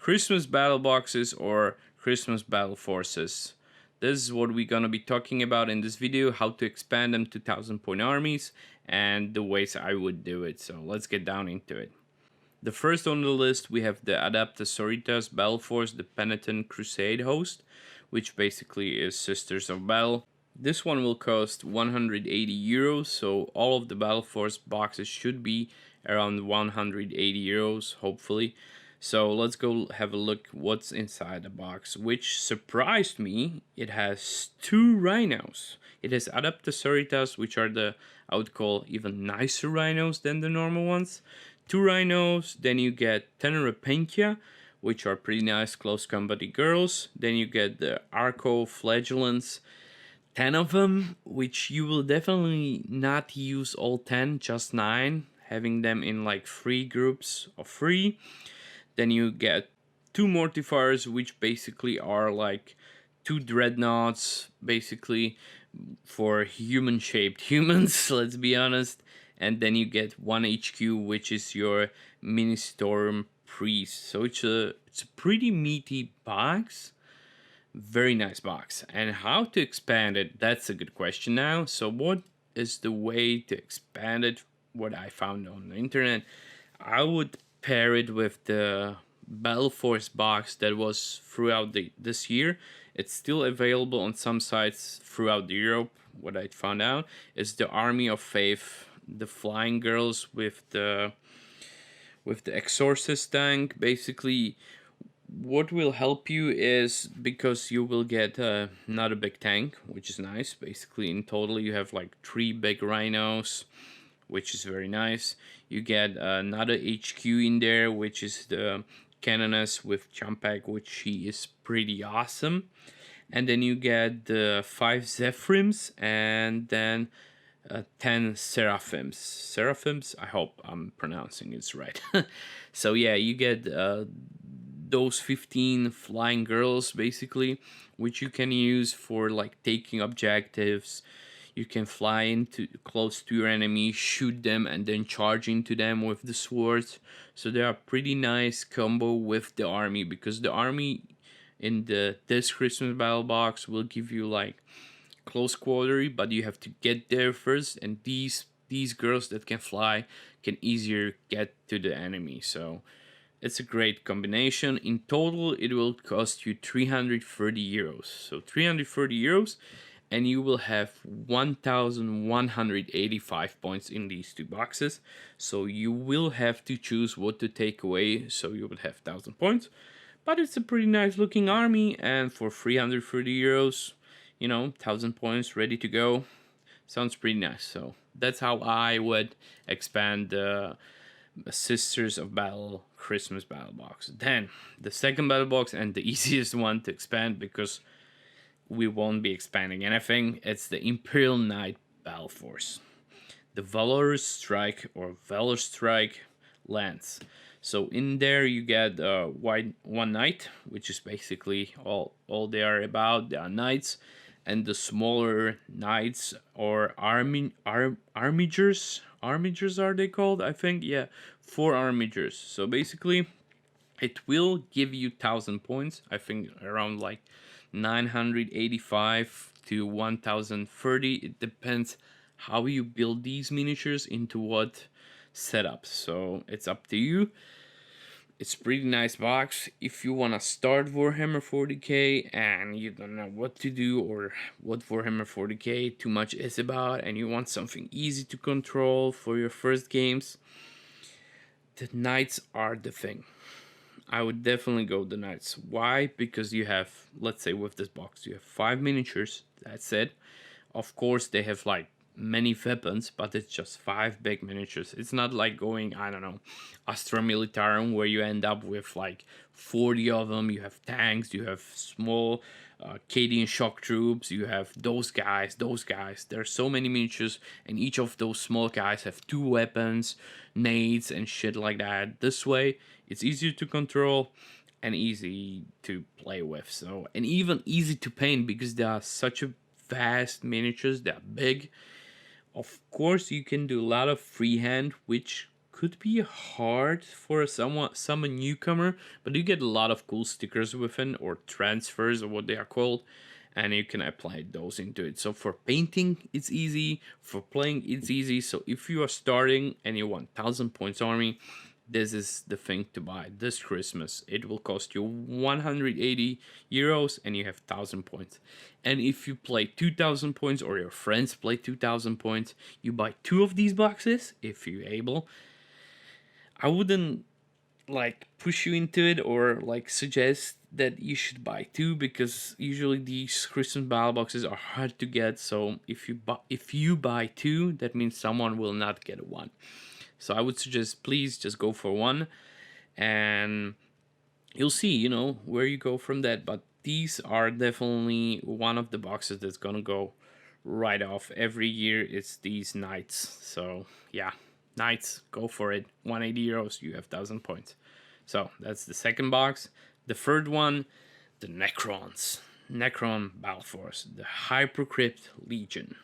Christmas battle boxes or Christmas Battleforces. This is what we're gonna be talking about in this video, how to expand them to 1000-point armies and the ways I would do it. So let's get down into it. The first on the list we have the Adepta Sororitas Battleforce, the Penitent Crusade host, which basically is Sisters of Battle. This one will cost 180 euros, so all of the Battleforce boxes should be around 180 euros, hopefully. So let's go have a look what's inside the box, which surprised me. It has 2 rhinos. It has Adepta Sororitas, which are the, I would call, even nicer rhinos than the normal ones. 2 rhinos, then you get Teneripentia, which are pretty nice close combat girls. Then you get the Arco Flagellants, 10 of them, which you will definitely not use all 10, just 9, having them in like 3 groups of 3. Then you get 2 Mortifiers, which basically are like 2 Dreadnoughts, basically for human-shaped humans, let's be honest. And then you get 1 HQ, which is your Mini Storm Priest. So it's a pretty meaty box. Very nice box. And how to expand it, that's a good question now. So what is the way to expand it? What I found on the internet, I would pair it with the Battleforce box that was throughout this year. It's still available on some sites throughout Europe. What I found out is the Army of Faith, the flying girls with the Exorcist tank. Basically, what will help you is because you will get not a big tank, which is nice. Basically, in total, you have like 3 big rhinos, which is very nice. You get another HQ in there, which is the Canoness with Champag, which she is pretty awesome. And then you get the 5 Zephyrims and then 10 Seraphims. Seraphims, I hope I'm pronouncing it right. So yeah, you get those 15 flying girls basically, which you can use for like taking objectives. You can fly into close to your enemy, shoot them, and then charge into them with the swords. So they are pretty nice combo with the army, because the army in this Christmas battle box will give you like close quarter, but you have to get there first, and these girls that can fly can easier get to the enemy. So it's a great combination. In total, it will cost you 330 euros. So 330 euros. And you will have 1,185 points in these 2 boxes. So you will have to choose what to take away, so you will have 1,000 points. But it's a pretty nice looking army, and for 330 euros, you know, 1,000 points ready to go. Sounds pretty nice. So that's how I would expand the Sisters of Battle Christmas Battle Box. Then the second battle box, and the easiest one to expand because we won't be expanding anything, it's the Imperial Knight Battleforce, the Valourstrike or Valourstrike lance. So in there you get one knight, which is basically all they are about. They are knights, and the smaller knights or armigers are they called? I think, yeah, 4 armigers. So basically it will give you 1,000 points. I think around like 985 to 1030. It depends how you build these miniatures into what setup, so it's up to you. It's a pretty nice box. If you want to start Warhammer 40K and you don't know what to do or what Warhammer 40K too much is about, and you want something easy to control for your first games, the knights are the thing. I would definitely go the knights. Why? Because you have, let's say with this box, you have 5 miniatures, that's it. Of course they have like many weapons, but it's just 5 big miniatures. It's not like going, I don't know, Astra Militarum, where you end up with like 40 of them. You have tanks, you have small Cadian shock troops, you have those guys. There's so many miniatures, and each of those small guys have 2 weapons, nades and shit like that. This way it's easier to control and easy to play with. So, and even easy to paint, because they are such a vast miniatures, they're big. Of course you can do a lot of freehand, which could be hard for some newcomer, but you get a lot of cool stickers within, or transfers, or what they are called, and you can apply those into it. So for painting, it's easy. For playing, it's easy. So if you are starting and you want 1000 points army, this is the thing to buy this Christmas. It will cost you 180 euros and you have 1000 points. And if you play 2000 points, or your friends play 2000 points, you buy 2 of these boxes if you're able. I wouldn't like push you into it or like suggest that you should buy 2, because usually these Christmas battle boxes are hard to get. So if you buy 2, that means someone will not get 1. So I would suggest, please just go for 1, and you'll see, you know, where you go from that. But these are definitely one of the boxes that's gonna go right off every year. It's these knights. So yeah, knights, go for it. 180 euros, you have 1000 points. So that's the second box. The third one, the Necrons. Necron Battleforce, the Hypercrypt Legion.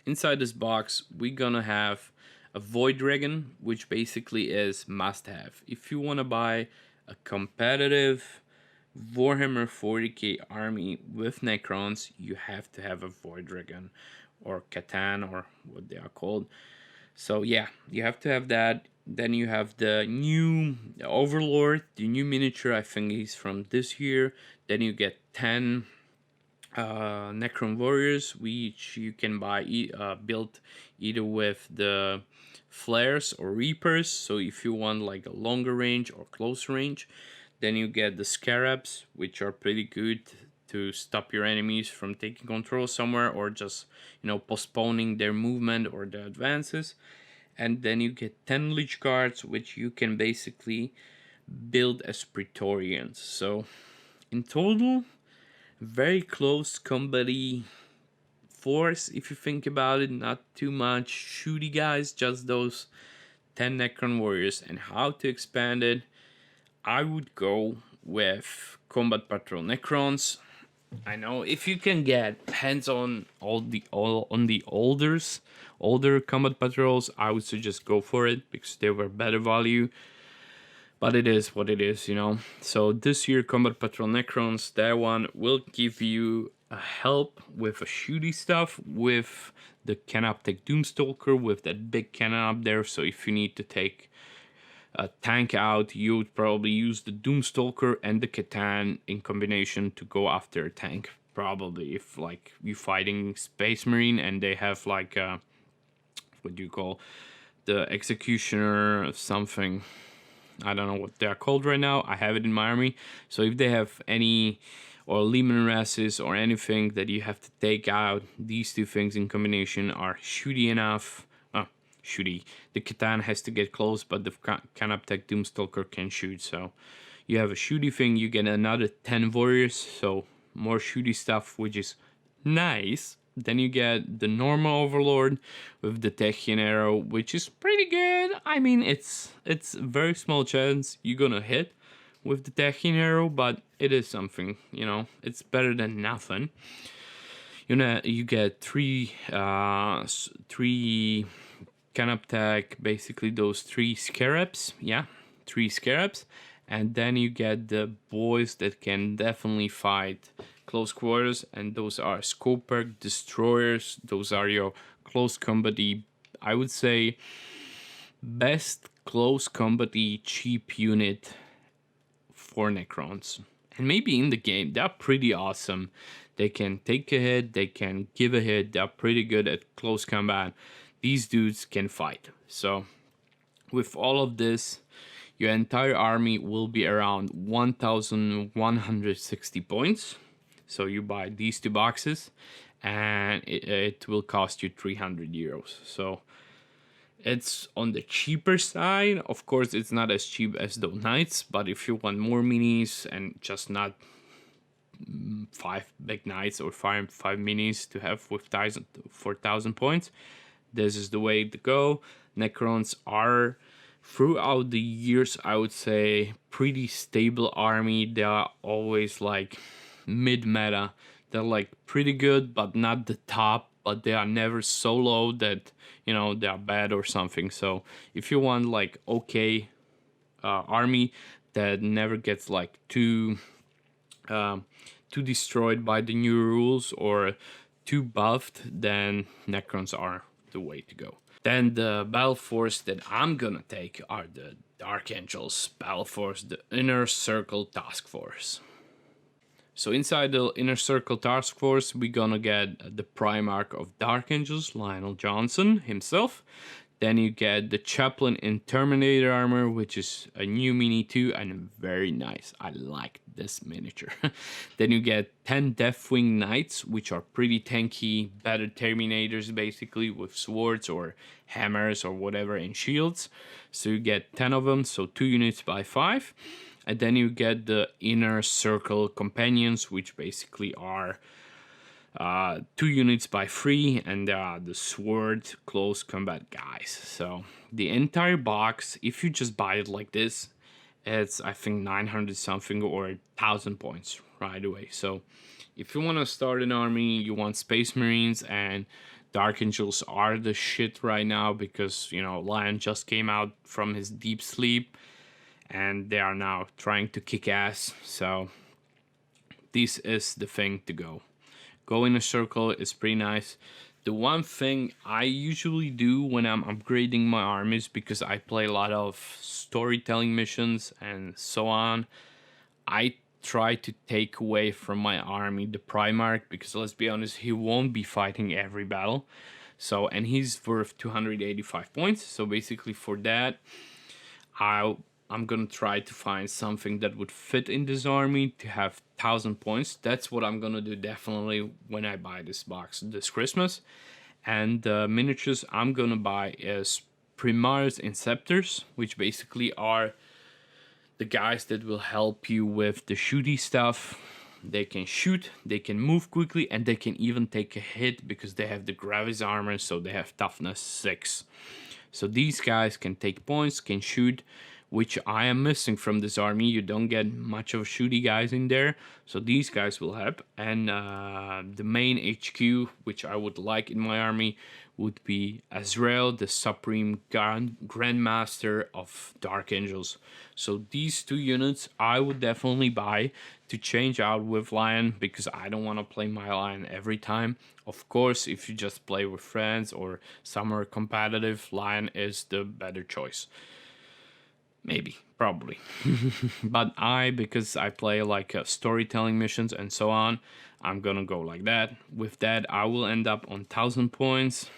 Inside this box, we're gonna have a Void Dragon, which basically is must-have. If you want to buy a competitive Warhammer 40K army with Necrons, you have to have a Void Dragon, or Catan, or what they are called. So yeah, you have to have that. Then you have the new Overlord, the new miniature. I think he's from this year. Then you get 10 Necron Warriors, which you can buy built either with the flares or reapers. So if you want like a longer range or close range, then you get the scarabs, which are pretty good to stop your enemies from taking control somewhere, or just, you know, postponing their movement or their advances. And then you get 10 Lich Guards, which you can basically build as Praetorians. So in total, very close combat-y force, if you think about it. Not too much shooty guys, just those 10 Necron Warriors. And how to expand it, I would go with Combat Patrol Necrons. I know if you can get hands on on the older Combat Patrols, I would suggest go for it, because they were better value. But it is what it is, you know. So this year, Combat Patrol Necrons, that one will give you a help with a shooty stuff, with the Canoptek Doomstalker, with that big cannon up there. So if you need to take a tank out, you would probably use the Doomstalker and the Catan in combination to go after a tank. Probably if like you fighting Space Marine and they have like what do you call the Executioner or something. I don't know what they're called right now. I have it in my army. So if they have any, or Lehman Rasses or anything that you have to take out, these two things in combination are shooty enough. Shooty. The Catan has to get close, but the Canoptek Doomstalker can shoot. So you have a shooty thing, you get another 10 warriors. So more shooty stuff, which is nice. Then you get the normal Overlord with the Techian Arrow, which is pretty good. I mean, it's very small chance you're gonna hit with the Techian Arrow, but it is something, you know. It's better than nothing. You get three Canoptek, basically those 3 scarabs. Yeah, 3 scarabs. And then you get the boys that can definitely fight close quarters, and those are Skoperk Destroyers. Those are your close combat, I would say, best close combat cheap unit for Necrons. And maybe in the game, they're pretty awesome. They can take a hit, they can give a hit, they're pretty good at close combat. These dudes can fight. So with all of this, your entire army will be around 1,160 points. So you buy these 2 boxes and it will cost you 300 euros. So it's on the cheaper side. Of course, it's not as cheap as the Knights, but if you want more minis and just not 5 big Knights or 5 minis to have with 4,000 points, this is the way to go. Necrons are, throughout the years, I would say, pretty stable army. They are always like mid-meta. They're like pretty good, but not the top but they are never so low that, you know, they are bad or something. So if you want like okay army that never gets like too destroyed by the new rules or too buffed, then Necrons are the way to go. Then the battle force that I'm gonna take are the Dark Angels battle force, the Inner Circle Task Force. So inside the Inner Circle Task Force, we're gonna get the Primarch of Dark Angels, Lionel Johnson himself. Then you get the Chaplain in Terminator armor, which is a new mini too, and very nice. I like this miniature. Then you get 10 Deathwing Knights, which are pretty tanky, better Terminators basically, with swords or hammers or whatever and shields. So you get 10 of them, so 2 units by 5. And then you get the Inner Circle Companions, which basically are 2 units by 3, and the sword close combat guys. So the entire box, if you just buy it like this, it's I think 900 something or 1000 points right away. So if you want to start an army, you want Space Marines, and Dark Angels are the shit right now because, you know, Lion just came out from his deep sleep and they are now trying to kick ass. So this is the thing to go. Go in a circle is pretty nice. The one thing I usually do when I'm upgrading my armies, because I play a lot of storytelling missions and so on, I try to take away from my army the Primarch, because let's be honest, he won't be fighting every battle. So, and he's worth 285 points. So basically for that, I'm gonna try to find something that would fit in this army to have 1000 points. That's what I'm gonna do definitely when I buy this box this Christmas. And the miniatures I'm gonna buy is Primaris Inceptors, which basically are the guys that will help you with the shooty stuff. They can shoot, they can move quickly, and they can even take a hit because they have the Gravis armor, so they have toughness 6. So these guys can take points, can shoot, which I am missing from this army. You don't get much of shooty guys in there, so these guys will help. And the main HQ, which I would like in my army, would be Azrael, the Supreme Grandmaster of Dark Angels. So these 2 units I would definitely buy to change out with Lion, because I don't want to play my Lion every time. Of course, if you just play with friends or somewhere competitive, Lion is the better choice. Maybe, probably. But because I play like storytelling missions and so on, I'm gonna go like that. With that, I will end up on 1000 points.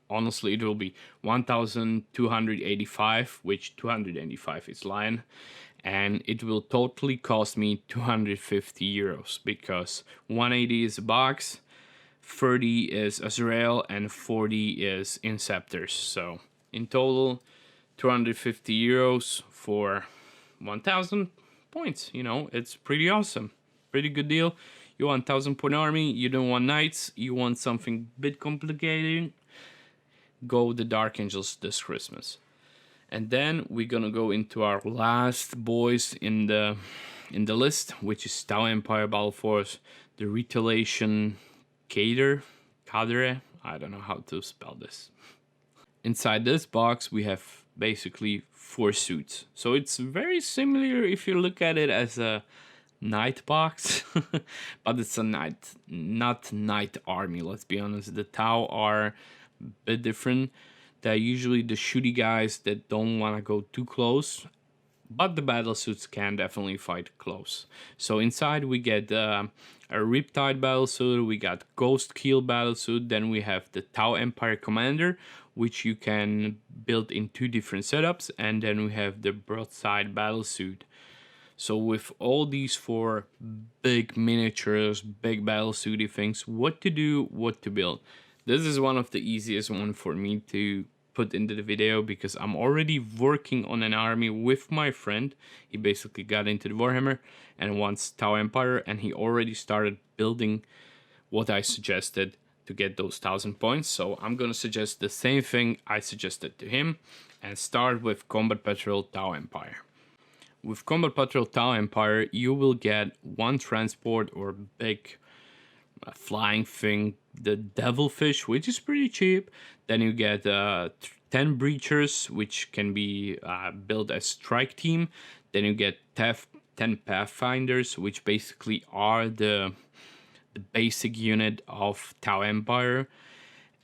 Honestly, it will be 1285, which 285 is Lion. And it will totally cost me 250 euros, because 180 is a box, 30 is Azrael, and 40 is Inceptors. So in total, 250 euros for 1000 points. You know, it's pretty awesome. Pretty good deal. You want 1000 point army, you don't want knights, you want something a bit complicated, go the Dark Angels this Christmas. And then we're gonna go into our last boys in the list, which is Tau Empire Battleforce, the Retaliation Cadre. I don't know how to spell this. Inside this box we have basically 4 suits. So it's very similar if you look at it as a knight box, but it's a knight, not knight army. Let's be honest, the Tau are a bit different. They're usually the shooty guys that don't want to go too close, but the battle suits can definitely fight close. So inside we get a Riptide battle suit, we got Ghost Keel battle suit, then we have the Tau Empire Commander, which you can build in 2 different setups, and then we have the Broadside battle suit. So with all these 4 big miniatures, big battle suity things, what to do, what to build. This is one of the easiest one for me to put into the video, because I'm already working on an army with my friend. He basically got into the Warhammer and wants Tau Empire, and he already started building what I suggested to get those 1000 points. So I'm gonna suggest the same thing I suggested to him and start with Combat Patrol Tau Empire. With Combat Patrol Tau Empire, you will get 1 transport or big flying thing, the devilfish, which is pretty cheap. Then you get 10 breachers, which can be built as strike team. Then you get 10 pathfinders, which basically are the basic unit of Tau Empire.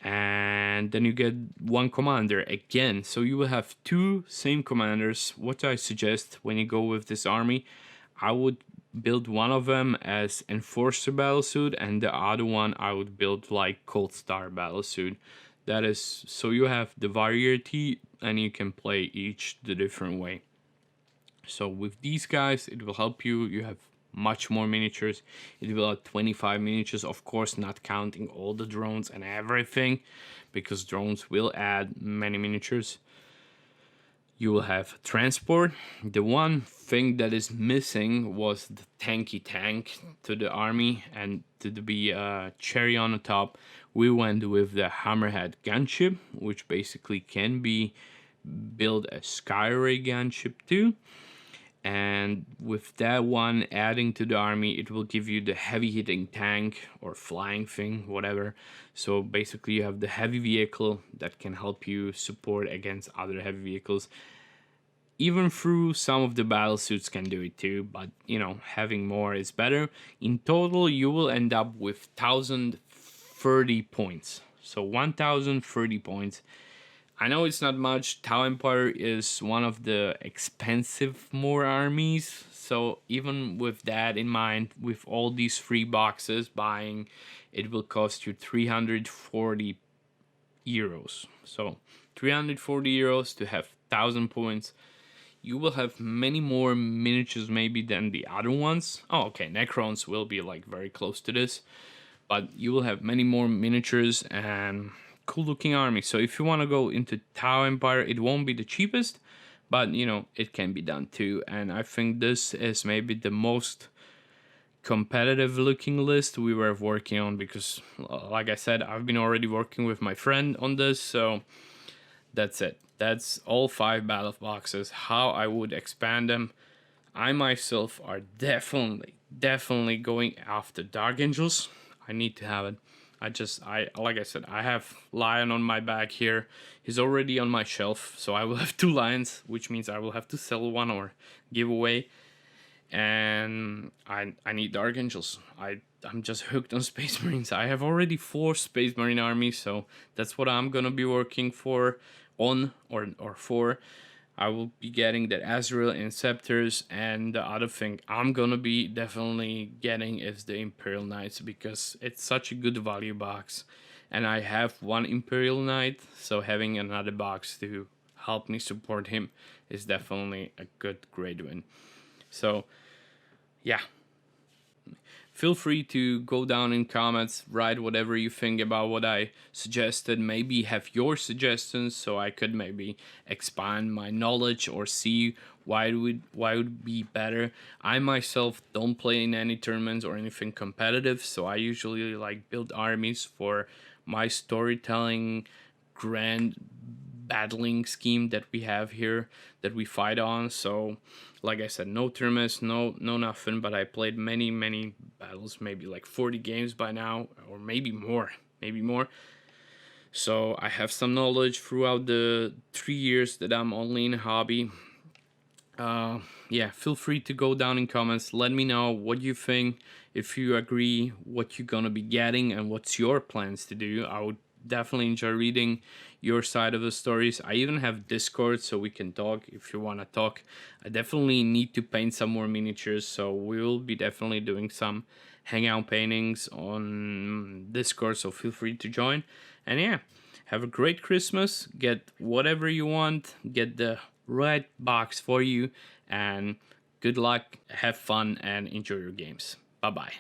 And then you get one commander again, so you will have two same commanders. What I suggest when you go with this army, I would build one of them as Enforcer Battlesuit, and the other one I would build like Cold Star Battlesuit. That is, so you have the variety and you can play each the different way. So with these guys, it will help you. You have much more miniatures. It will have 25 miniatures, of course, not counting all the drones and everything, because drones will add many miniatures. You will have transport. The one thing that is missing was the tanky tank to the army, and to be a cherry on the top, we went with the Hammerhead gunship, which basically can be built as Skyray gunship too. And with that one adding to the army, it will give you the heavy hitting tank or flying thing, whatever. So basically you have the heavy vehicle that can help you support against other heavy vehicles. Even through some of the battle suits can do it too, but you know, having more is better. In total, you will end up with 1030 points. So 1030 points. I know it's not much. Tau Empire is one of the expensive more armies, so even with that in mind, with all these free boxes buying, it will cost you 340 euros. So 340 euros to have 1000 points. You will have many more miniatures maybe than the other ones. Oh, okay, Necrons will be like very close to this, but you will have many more miniatures and cool looking army. So if you want to go into Tau Empire, it won't be the cheapest, but you know, it can be done too. And I think this is maybe the most competitive looking list we were working on, because like I said, I've been already working with my friend on this. So that's it. That's all 5 battle boxes, how I would expand them. I myself are definitely going after Dark Angels. I need to have it. Like I said, I have Lion on my back here. He's already on my shelf, so I will have 2 lions, which means I will have to sell one or give away. And I need Dark Angels. I'm just hooked on Space Marines. I have already 4 Space Marine armies, so that's what I'm gonna be working for for. I will be getting the Azrael Inceptors, and the other thing I'm gonna be definitely getting is the Imperial Knights, because it's such a good value box, and I have 1 Imperial Knight, so having another box to help me support him is definitely a great win. So yeah, feel free to go down in comments, write whatever you think about what I suggested. Maybe have your suggestions so I could maybe expand my knowledge or see why it would be better. I myself don't play in any tournaments or anything competitive, so I usually like build armies for my storytelling grand battling scheme that we have here that we fight on. So like I said, no tournaments, no nothing, but I played many battles, maybe like 40 games by now, or maybe more. So I have some knowledge throughout the 3 years that I'm only in a hobby. Yeah, feel free to go down in comments, let me know what you think, if you agree, what you're gonna be getting and what's your plans to do. I would definitely enjoy reading your side of the stories. I even have Discord, so we can talk if you want to talk. I definitely need to paint some more miniatures, so we will be definitely doing some hangout paintings on Discord, so feel free to join. And yeah, have a great Christmas, get whatever you want, get the right box for you, and good luck, have fun, and enjoy your games. Bye bye.